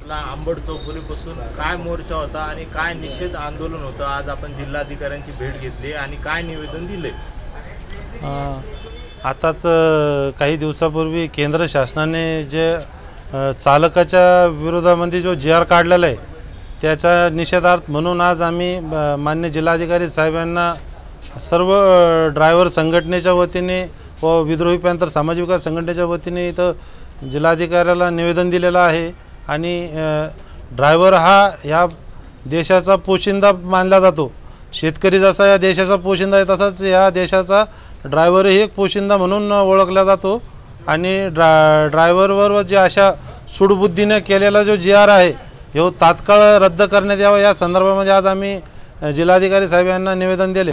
आपला आंबड चौफुलीपासून काय मोर्चा होता आणि काय निषेध आंदोलन होतं, आज आपण जिल्हाधिकाऱ्यांची भेट घेतली आणि काय निवेदन दिले? आताच काही दिवसापूर्वी केंद्र शासनाने जे चालकाच्या विरोधामध्ये जो जी आर काढलेला आहे त्याचा निषेधार्थ म्हणून आज आम्ही मान्य जिल्हाधिकारी साहेबांना सर्व ड्रायव्हर संघटनेच्या वतीने व विद्रोही पॅंथर सामाजिक विकास संघटनेच्या वतीने इथं जिल्हाधिकाऱ्याला निवेदन दिलेलं आहे। आणि ड्रायव्हर हा या देशाचा पोशिंदा मानला जातो। शेतकरी जसा या देशाचा पोशिंदा आहे तसाच या देशाचा ड्रायव्हरही एक पोशिंदा म्हणून ओळखला जातो। आणि ड्रायव्हरवर जे अशा सूडबुद्धीने केलेला जो जी आर आहे हे तात्काळ रद्द करण्यात यावा या संदर्भामध्ये आज आम्ही जिल्हाधिकारी साहेब यांना निवेदन दिले।